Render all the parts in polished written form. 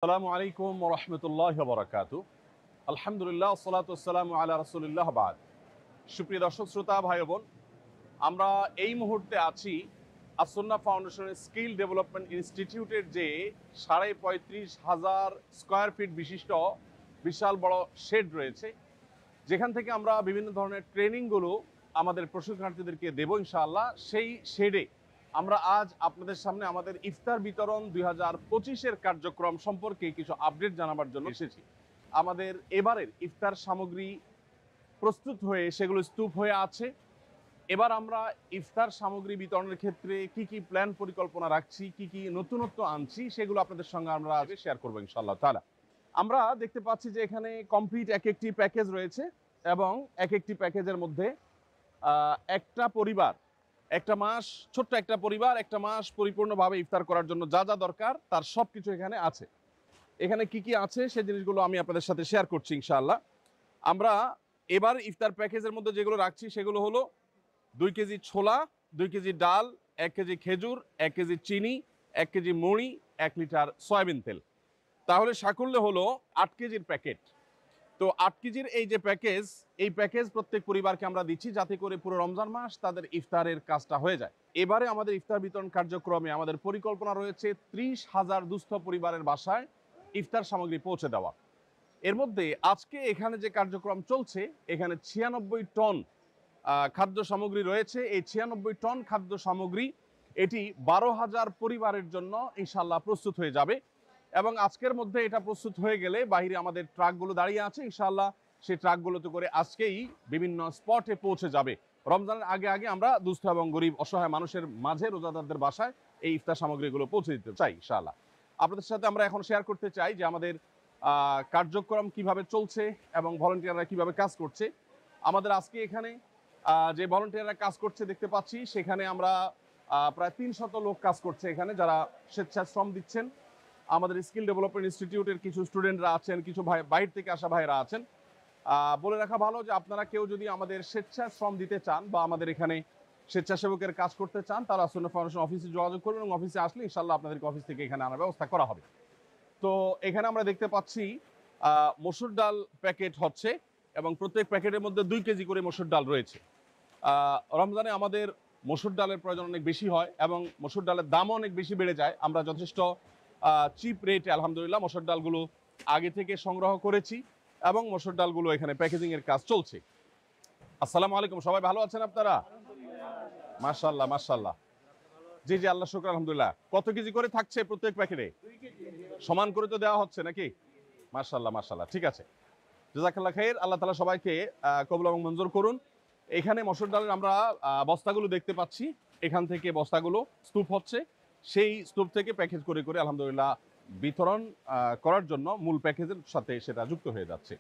আসসালামু আলাইকুম ওয়া রাহমাতুল্লাহি ওয়া বারাকাতুহু। আলহামদুলিল্লাহ ওয়াসসালাতু ওয়াসসালামু আলা রাসূলিল্লাহ বাদ। সুপ্রিয় দর্শক শ্রোতা ভাই বোন, আমরা এই মুহূর্তে আছি আসুন্নাহ ফাউন্ডেশনের স্কিল ডেভেলপমেন্ট ইনস্টিটিউটের যে ৩৫,৫০০ স্কয়ার ফিট বিশিষ্ট বিশাল বড় শেড রয়েছে, যেখান থেকে আমরা বিভিন্ন ধরনের ট্রেনিংগুলো আমাদের প্রশিক্ষণার্থীদেরকে দেব ইনশাআল্লাহ। সেই শেডে আমরা আজ আপনাদের সামনে আমাদের ইফতার বিতরণ 2025-এর কার্যক্রম সম্পর্কে কিছু আপডেট জানাবার জন্য এসেছি। আমাদের এবারের ইফতার সামগ্রী প্রস্তুত হয়ে সেগুলো স্তূপ হয়ে আছে। এবার আমরা ইফতার সামগ্রী বিতরণের ক্ষেত্রে কি কি প্ল্যান পরিকল্পনা রাখছি, কি কি নতুনত্ব আনছি, সেগুলো আপনাদের সঙ্গে আমরা আজ শেয়ার করবো ইনশাআল্লাহ তাআলা। আমরা দেখতে পাচ্ছি যে এখানে কমপ্লিট এক একটি প্যাকেজ রয়েছে এবং এক একটি প্যাকেজের মধ্যে একটা পরিবার একটা মাস, ছোট্ট একটা পরিবার একটা মাস পরিপূর্ণভাবে ইফতার করার জন্য যা যা দরকার তার সব কিছু এখানে আছে। এখানে কি কি আছে সেই জিনিসগুলো আমি আপনাদের সাথে শেয়ার করছি ইনশাআল্লাহ। আমরা এবার ইফতার প্যাকেজের মধ্যে যেগুলো রাখছি সেগুলো হলো 2 কেজি ছোলা, 2 কেজি ডাল, 1 কেজি খেজুর, 1 কেজি চিনি, 1 কেজি মুড়ি, 1 লিটার সয়াবিন তেল। তাহলে সাকুল্যে হলো 8 কেজির প্যাকেট। তো 8 কেজির এই যে প্যাকেজ, এই প্যাকেজ প্রত্যেক পরিবারকে আমরা দিচ্ছি যাতে করে পুরো রমজান মাস তাদের ইফতারের কাজটা হয়ে যায়। এবারে আমাদের ইফতার বিতরণ কার্যক্রমে আমাদের পরিকল্পনা রয়েছে 30,000 দুস্থ পরিবারের বাসায় ইফতার সামগ্রী পৌঁছে দেওয়া। এর মধ্যে আজকে এখানে যে কার্যক্রম চলছে, এখানে 96 টন খাদ্য সামগ্রী রয়েছে। এই 96 টন খাদ্য সামগ্রী এটি 12,000 পরিবারের জন্য ইনশাআল্লাহ প্রস্তুত হয়ে যাবে এবং আজকের মধ্যে এটা প্রস্তুত হয়ে গেলে বাইরে আমাদের ট্রাকগুলো দাঁড়িয়ে আছে, ইনশাআল্লাহ সেই ট্রাকগুলোতে করে আজকেই বিভিন্ন স্পটে পৌঁছে যাবে। রমজানের আগে আগে আমরা দুস্থ এবং গরিব অসহায় মানুষের মাঝে রোজাদারদের বাসায় এই ইফতার সামগ্রীগুলো পৌঁছে দিতে চাই ইনশাআল্লাহ। আপনাদের সাথে আমরা এখন শেয়ার করতে চাই যে আমাদের কার্যক্রম কিভাবে চলছে এবং ভলান্টিয়াররা কিভাবে কাজ করছে। আমাদের আজকে এখানে যে ভলান্টিয়াররা কাজ করছে দেখতে পাচ্ছি, সেখানে আমরা প্রায় 300 লোক কাজ করছে এখানে, যারা স্বেচ্ছাশ্রম দিচ্ছেন। আমাদের স্কিল ডেভেলপমেন্ট ইনস্টিটিউটের কিছু স্টুডেন্টরা আছেন, কিছু ভাই বাইরে থেকে আসা ভাইরা আছেন। বলে রাখা ভালো যে আপনারা কেউ যদি আমাদের স্বেচ্ছাশ্রম দিতে চান বা আমাদের এখানে স্বেচ্ছাসেবকের কাজ করতে চান, তারা আসুন্নাহ ফাউন্ডেশন অফিসে যোগাযোগ করবেন এবং অফিসে আসলে ইনশাআল্লাহ আপনাদেরকে অফিস থেকে এখানে আনার ব্যবস্থা করা হবে। তো এখানে আমরা দেখতে পাচ্ছি মসুর ডাল প্যাকেট হচ্ছে এবং প্রত্যেক প্যাকেটের মধ্যে 2 কেজি করে মসুর ডাল রয়েছে। রমজানে আমাদের মসুর ডালের প্রয়োজন অনেক বেশি হয় এবং মসুর ডালের দামও অনেক বেশি বেড়ে যায়। আমরা যথেষ্ট চিপ রেটে আলহামদুলিল্লাহ মসুর ডালগুলো আগে থেকে সংগ্রহ করেছি এবং মসুর ডালগুলো এখানে প্যাকেজিংয়ের কাজ চলছে। আসসালামু আলাইকুম, সবাই ভালো আছেন আপনারা? মাশাআল্লাহ মাশাআল্লাহ। জি জি, আল্লাহ শুকর আলহামদুলিল্লাহ। কত কেজি করে থাকছে প্রত্যেক প্যাকেটে? সমান করে তো দেওয়া হচ্ছে নাকি? মাশাআল্লাহ মাশাআল্লাহ, ঠিক আছে। জাযাকাল্লাহ খাইর। আল্লাহ তাআলা সবাইকে কবুল এবং মঞ্জুর করুন। এখানে মসুর ডালের আমরা বস্তাগুলো দেখতে পাচ্ছি, এখান থেকে বস্তাগুলো স্তূপ হচ্ছে, সেই স্তূপ থেকে প্যাকেজ করে করে আলহামদুলিল্লাহ বিতরণ করার জন্য মূল প্যাকেজের সাথে সেটা যুক্ত হয়ে যাচ্ছে।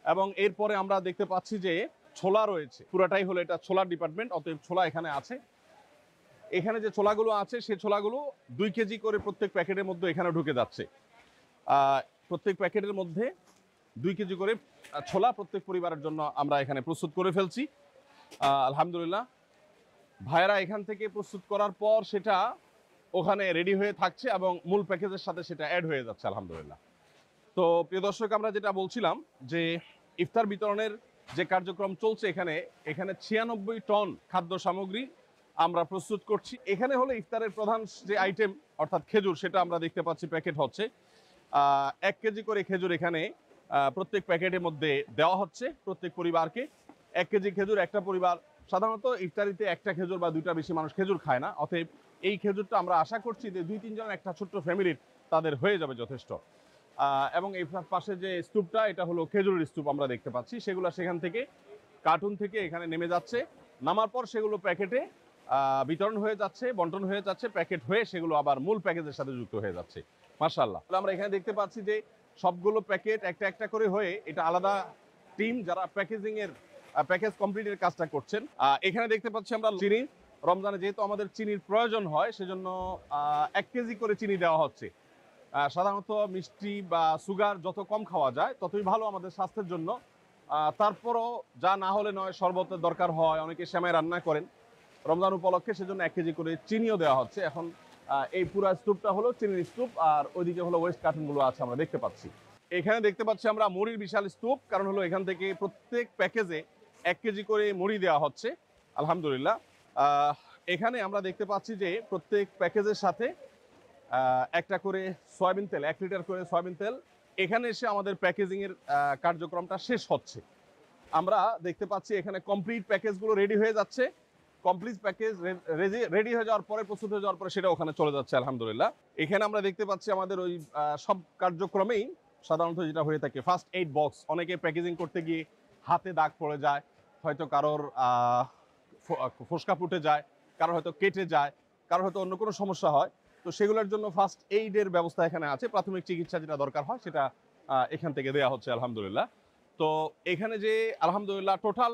এবং এরপরে আমরা দেখতে পাচ্ছি যে ছোলা রয়েছে, পুরাটাই হলো এটা ছোলার ডিপার্টমেন্ট, অতএব ছোলা এখানে আছে। এখানে যে ছোলাগুলো আছে সেই ছোলাগুলো 2 কেজি করে প্রত্যেক প্যাকেটের মধ্যে এখানে ঢুকে যাচ্ছে। প্রত্যেক প্যাকেটের মধ্যে 2 কেজি করে ছোলা প্রত্যেক পরিবারের জন্য আমরা এখানে প্রস্তুত করে ফেলছি আলহামদুলিল্লাহ। ভাইয়েরা এখান থেকে প্রস্তুত করার পর সেটা ওখানে রেডি হয়ে থাকছে এবং মূল প্যাকেজের সাথে সেটা অ্যাড হয়ে যাচ্ছে আলহামদুলিল্লাহ। তো প্রিয় দর্শক, আমরা যেটা বলছিলাম যে ইফতার বিতরণের যে কার্যক্রম চলছে, এখানে 96 টন খাদ্য সামগ্রী আমরা প্রস্তুত করছি। এখানে হলো ইফতারের প্রধান যে আইটেম অর্থাৎ খেজুর, সেটা আমরা দেখতে পাচ্ছি প্যাকেট হচ্ছে। 1 কেজি করে খেজুর এখানে প্রত্যেক প্যাকেটের মধ্যে দেওয়া হচ্ছে প্রত্যেক পরিবারকে। 1 কেজি খেজুর, একটা পরিবার সাধারণত ইফতারিতে একটা খেজুর বা 2টা বেশি মানুষ খেজুর খায় না, অতএব এই খেজুরটা আমরা আশা করছি যে 2-3 জন একটা ছোট্ট ফ্যামিলির তাদের হয়ে যাবে যথেষ্ট। এবং এই পাশে যে স্তূপটা, এটা হলো খেজুরের স্তূপ আমরা দেখতে পাচ্ছি, সেগুলো সেখান থেকে কার্টুন থেকে এখানে নেমে যাচ্ছে। নামার পর সেগুলো প্যাকেটে বিতরণ হয়ে যাচ্ছে, বন্টন হয়ে যাচ্ছে, প্যাকেট হয়ে সেগুলো আবার মূল প্যাকেজের সাথে যুক্ত হয়ে যাচ্ছে মাশাআল্লাহ। আমরা এখানে দেখতে পাচ্ছি যে সবগুলো প্যাকেট একটা একটা করে হয়ে, এটা আলাদা টিম যারা প্যাকেজিংয়ের প্যাকেজ কমপ্লিটের কাজটা করছেন। এখানে দেখতে পাচ্ছি আমরা চিনি, রমজানে যেহেতু আমাদের চিনির প্রয়োজন হয় সেজন্য 1 কেজি করে চিনি দেওয়া হচ্ছে। সাধারণত মিষ্টি বা সুগার যত কম খাওয়া যায় ততই ভালো আমাদের স্বাস্থ্যের জন্য। তারপরও যা না হলে নয়, শরবতের দরকার হয়, অনেকে সেমাই রান্না করেন রমজান উপলক্ষে, সেজন্য 1 কেজি করে চিনিও দেওয়া হচ্ছে। এখন এই পুরো স্তূপটা হলো চিনির স্তূপ, আর ওইদিকে হলো ওয়েস্ট কার্টুনগুলো আছে আমরা দেখতে পাচ্ছি। এখানে দেখতে পাচ্ছি আমরা মুড়ির বিশাল স্তূপ, কারণ হলো এখান থেকে প্রত্যেক প্যাকেজে 1 কেজি করে মুড়ি দেওয়া হচ্ছে আলহামদুলিল্লাহ। এখানে আমরা দেখতে পাচ্ছি যে প্রত্যেক প্যাকেজের সাথে একটা করে সয়াবিন তেল, 1 লিটার করে সয়াবিন তেল এখানে এসে আমাদের প্যাকেজিংয়ের কার্যক্রমটা শেষ হচ্ছে। আমরা দেখতে পাচ্ছি এখানে কমপ্লিট প্যাকেজগুলো রেডি হয়ে যাচ্ছে। কমপ্লিট প্যাকেজ রেডি হয়ে যাওয়ার পরে, প্রস্তুত হয়ে যাওয়ার পরে সেটা ওখানে চলে যাচ্ছে আলহামদুলিল্লাহ। এখানে আমরা দেখতে পাচ্ছি আমাদের ওই সব কার্যক্রমেই সাধারণত যেটা হয়ে থাকে ফার্স্ট এইড বক্স, অনেকে প্যাকেজিং করতে গিয়ে হাতে দাগ পড়ে যায়, হয়তো কারোর ফোসকা ফুটে যায়, কারোর হয়তো কেটে যায়, কারোর হয়তো অন্য কোনো সমস্যা হয়। তো সেগুলোর জন্য ফার্স্ট এইডের ব্যবস্থা এখানে আছে। প্রাথমিক চিকিৎসা যেটা দরকার হয় সেটা এখান থেকে দেওয়া হচ্ছে আলহামদুলিল্লাহ। তো এখানে যে আলহামদুলিল্লাহ টোটাল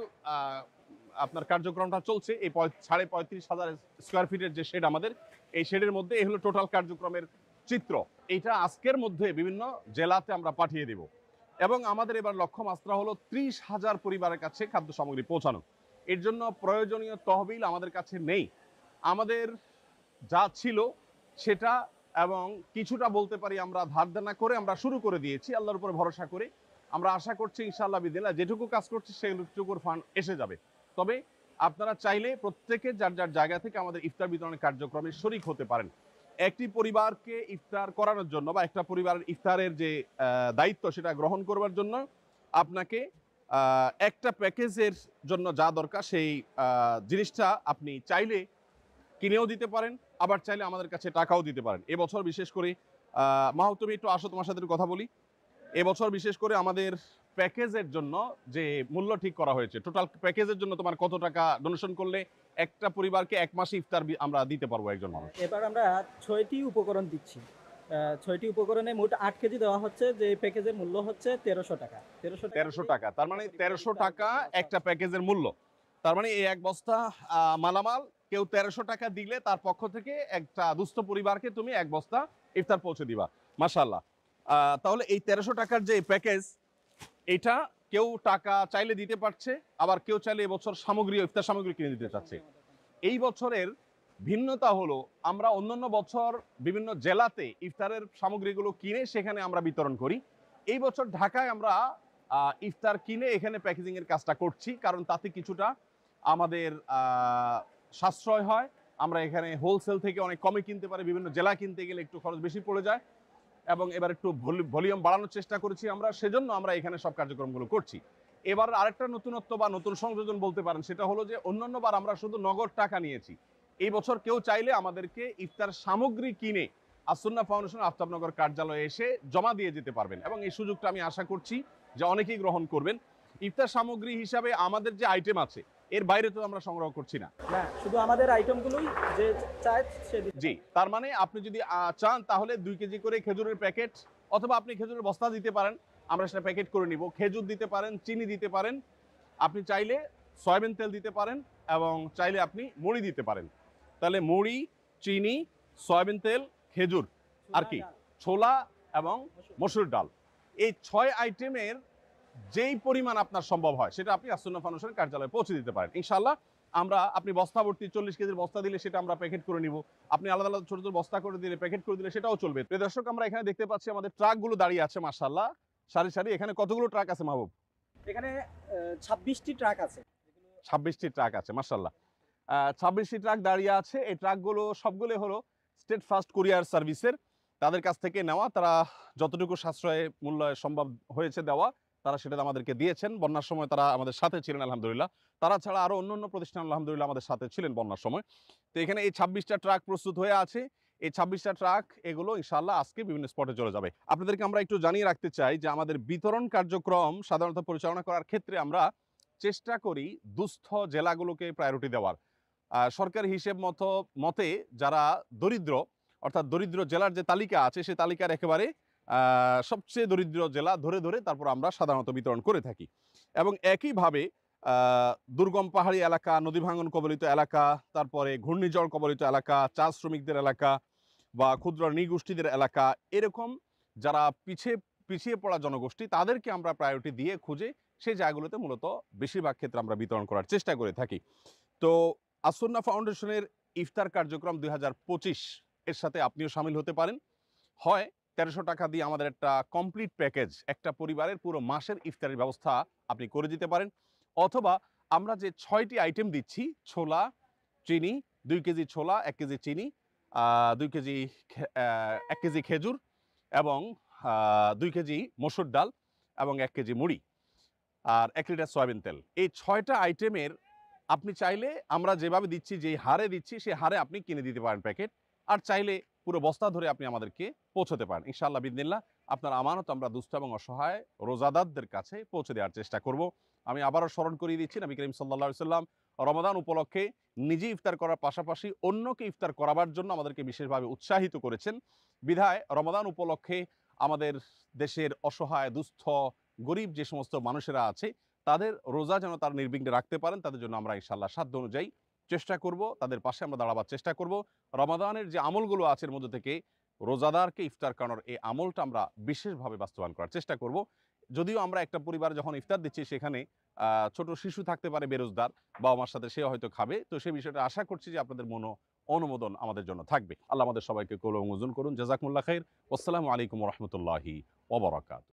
আপনার কার্যক্রমটা চলছে, এই 35,500 স্কোয়ার ফিটের যে শেড আমাদের, এই শেডের মধ্যে এই হলো টোটাল কার্যক্রমের চিত্র। এইটা আজকের মধ্যে বিভিন্ন জেলাতে আমরা পাঠিয়ে দেব, এবং আমাদের এবার লক্ষ্য মাত্রা হলো 30,000 পরিবারের কাছে খাদ্য সামগ্রী পৌঁছানো। এর জন্য প্রয়োজনীয় তহবিল আমাদের কাছে নেই। আমাদের যা ছিল সেটা, এবং কিছুটা বলতে পারি আমরা ধার দেনা করে আমরা শুরু করে দিয়েছি আল্লাহর উপরে ভরসা করে। আমরা আশা করছি ইনশাআল্লাহ বিদিল্লাহ যেটুকু কাজ করছি সেটুকুর ফান্ড এসে যাবে। তবে আপনারা চাইলে প্রত্যেকে যার যার জায়গা থেকে আমাদের ইফতার বিতরণের কার্যক্রমে শরিক হতে পারেন। একটি পরিবারকে ইফতার করানোর জন্য বা একটা পরিবারের ইফতারের যে দায়িত্ব সেটা গ্রহণ করবার জন্য আপনাকে একটা প্যাকেজের জন্য যা দরকার সেই জিনিসটা আপনি চাইলে কিনেও দিতে পারেন, আবার চাইলে আমাদের কাছে টাকাও দিতে পারেন। এবছর বিশেষ করে মাহু, তুমি একটু আসো, তোমার সাথে কথা বলি। এবছর বিশেষ করে আমাদের প্যাকেজের জন্য যে মূল্য ঠিক করা হয়েছে, টোটাল প্যাকেজের জন্য তোমার কত টাকা ডোনেশন করলে একটা পরিবারকে 1 মাসে ইফতার আমরা দিতে পারবো একজন মানুষ? এবার আমরা 6টি উপকরণ দিচ্ছি। 6টি উপকরণে মোট 8 কেজি দেওয়া হচ্ছে, যে প্যাকেজের মূল্য হচ্ছে 1300 টাকা। 1300 টাকা, তার মানে 1300 টাকা একটা প্যাকেজের মূল্য। তার মানে এই এক বস্তা মালামাল কেউ 1300 টাকা দিলে তার পক্ষ থেকে একটা দুস্থ পরিবারকে তুমি 1 বস্তা ইফতার পৌঁছে দিবা। মাশাআল্লাহ। তাহলে এই 1300 টাকার যে প্যাকেজ, এটা কেউ টাকা চাইলে দিতে পারছে, আবার কেউ চাইলে এবছর সামগ্রী, ইফতার সামগ্রী কিনে দিতে চাচ্ছে। এই বছরের ভিন্নতা হলো আমরা অন্যান্য বছর বিভিন্ন জেলাতে ইফতারের সামগ্রীগুলো কিনে সেখানে আমরা বিতরণ করি। এই বছর ঢাকায় আমরা ইফতার কিনে এখানে প্যাকেজিং এর কাজটা করছি, কারণ তাতে কিছুটা আমাদের সাশ্রয় হয়। আমরা এখানে হোলসেল থেকে অনেক কমে কিনতে পারি, বিভিন্ন জেলা কিনতে গেলে একটু খরচ বেশি পড়ে যায়, এবং এবার একটু ভলিউম বাড়ানোর চেষ্টা করেছি আমরা, সেজন্য আমরা এখানে সব কার্যক্রমগুলো করছি। এবার আরেকটা নতুনত্ব বা নতুন সংযোজন বলতে পারেন, সেটা হলো যে অন্যান্য বার আমরা শুধু নগদ টাকা নিয়েছি। এই বছর কেউ চাইলে আমাদেরকে ইফতার সামগ্রী কিনে আসুন্নাহ ফাউন্ডেশন আফতাবনগর কার্যালয়ে এসে জমা দিয়ে যেতে পারবেন, এবং এই সুযোগটা আমি আশা করছি যে অনেকেই গ্রহণ করবেন। ইফতার সামগ্রী হিসাবে আমাদের যে আইটেম আছে এর বাইরে তো আমরা সংগ্রহ করছি না, শুধু আমাদের আইটেমগুলোই যে চায় সে দিতে জি। তার মানে আপনি যদি চান তাহলে 2 কেজি করে খেজুরের প্যাকেট, অথবা আপনি খেজুরের বস্তা দিতে পারেন, আমরা সেটা প্যাকেট করে নিব। খেজুর দিতে পারেন, চিনি দিতে পারেন, আপনি চাইলে সয়াবিন তেল দিতে পারেন, এবং চাইলে আপনি মুড়ি দিতে পারেন। তাহলে মুড়ি, চিনি, সয়াবিন তেল, খেজুর, আর কি ছোলা এবং মসুর ডাল, এই 6 আইটেমের যেই পরিমাণ আপনার সম্ভব হয় সেটা আপনি আসুন্নাহ ফাউন্ডেশনের কার্যালয়ে পৌঁছে দিতে পারেন ইনশাআল্লাহ। আমরা আপনি বস্তা ভর্তি 40 কেজির বস্তা দিলে সেটা আমরা প্যাকেট করে নিব, আপনি আলাদা আলাদা ছোট ছোট বস্তা করে দিলে, প্যাকেট করে দিলে সেটাও চলবে। প্রিয় দর্শক, আমরা এখানে দেখতে পাচ্ছি আমাদের ট্রাকগুলো দাঁড়িয়ে আছে মাশাআল্লাহ, সারি সারি। এখানে কতগুলো ট্রাক আছে মাহবুব? এখানে 26টি ট্রাক আছে। 26টি ট্রাক আছে মাশাআল্লাহ। 26টি ট্রাক দাঁড়িয়ে আছে। এই ট্রাকগুলো সবগুলো হলো স্টেট ফাস্ট কুরিয়ার সার্ভিসের, তাদের কাছ থেকে নেওয়া। তারা যতটুকু সাশ্রয় মূল্য সম্ভব হয়েছে দেওয়া, তারা সেটা আমাদেরকে দিয়েছেন। বন্যার সময় তারা আমাদের সাথে ছিলেন আলহামদুলিল্লাহ। তারা ছাড়া আরো অন্য প্রতিষ্ঠান আলহামদুলিল্লাহ আমাদের সাথে ছিলেন বন্যার সময়। তো এখানে এই 26টা ট্রাক প্রস্তুত হয়ে আছে। এই 26টা ট্রাক এগুলো ইনশাআল্লাহ আজকে বিভিন্ন স্পটে চলে যাবে। আপনাদেরকে আমরা একটু জানিয়ে রাখতে চাই যে আমাদের বিতরণ কার্যক্রম সাধারণত পরিচালনা করার ক্ষেত্রে আমরা চেষ্টা করি দুস্থ জেলাগুলোকে প্রায়োরিটি দেওয়ার। সরকারি হিসেব মতে যারা দরিদ্র, অর্থাৎ দরিদ্র জেলার যে তালিকা আছে সেই তালিকার একেবারে সবচেয়ে দরিদ্র জেলা ধরে ধরে তারপর আমরা সাধারণত বিতরণ করে থাকি। এবং একইভাবে দুর্গম পাহাড়ি এলাকা, নদী ভাঙন কবলিত এলাকা, তারপরে ঘূর্ণিঝড় কবলিত এলাকা, চা শ্রমিকদের এলাকা বা ক্ষুদ্র নৃগোষ্ঠীদের এলাকা, এরকম যারা পিছিয়ে পড়া জনগোষ্ঠী, তাদেরকে আমরা প্রায়োরিটি দিয়ে খুঁজে সেই জায়গাগুলোতে মূলত বেশিরভাগ ক্ষেত্রে আমরা বিতরণ করার চেষ্টা করে থাকি। তো আসুন্নাহ ফাউন্ডেশনের ইফতার কার্যক্রম 2025 এর সাথে আপনিও সামিল হতে পারেন। হয় ১৩০০ টাকা দিয়ে আমাদের একটা কমপ্লিট প্যাকেজ, একটা পরিবারের পুরো মাসের ইফতারের ব্যবস্থা আপনি করে দিতে পারেন। অথবা আমরা যে ৬টি আইটেম দিচ্ছি, ছোলা, চিনি, ২ কেজি ছোলা, ১ কেজি চিনি, ২ কেজি ১ কেজি খেজুর এবং ২ কেজি মসুর ডাল এবং ১ কেজি মুড়ি আর ১ লিটার সয়াবিন তেল। এই ৬টা আইটেমের আপনি চাইলে আমরা যেভাবে দিচ্ছি, যেই হারে দিচ্ছি সেই হারে আপনি কিনে দিতে পারেন প্যাকেট। আর চাইলে পুরো বস্তা ধরে আপনি আমাদেরকে পৌঁছতে পারেন। ইনশাআল্লাহ বিদিনিল্লাহ আপনার আমানত আমরা দুস্থ এবং অসহায় রোজাদারদের কাছে পৌঁছে দেওয়ার চেষ্টা করব। আমি আবারও স্মরণ করিয়ে দিচ্ছি, নবী করিম সাল্লাল্লাহু আলাইহি সাল্লাম রমাদান উপলক্ষে নিজে ইফতার করার পাশাপাশি অন্যকে ইফতার করাবার জন্য আমাদেরকে বিশেষভাবে উৎসাহিত করেছেন। বিধায় রমাদান উপলক্ষে আমাদের দেশের অসহায়, দুস্থ, গরিব যে সমস্ত মানুষেরা আছে তাদের রোজা যেন তারা নির্বিঘ্নে রাখতে পারেন, তাদের জন্য আমরা ইনশাআল্লাহ সাধ্য অনুযায়ী চেষ্টা করব, তাদের পাশে আমরা দাঁড়াবার চেষ্টা করব। রমাদানের যে আমলগুলো আছে এর মধ্যে থেকে রোজাদারকে ইফতার করানোর এই আমলটা আমরা বিশেষভাবে বাস্তবায়ন করার চেষ্টা করব। যদিও আমরা একটা পরিবারে যখন ইফতার দিচ্ছি সেখানে ছোট শিশু থাকতে পারে বেরোজদার, বাবা মার সাথে সে হয়তো খাবে, তো সেই বিষয়টা আশা করছি যে আপনাদের অনুমোদন আমাদের জন্য থাকবে। আল্লাহ আমাদের সবাইকে কবুল ও মঞ্জুর করুন। জাযাকুমুল্লাহ খাইর। আসসালামু আলাইকুম ওয়া রাহমাতুল্লাহি ওয়া বারাকাতুহু।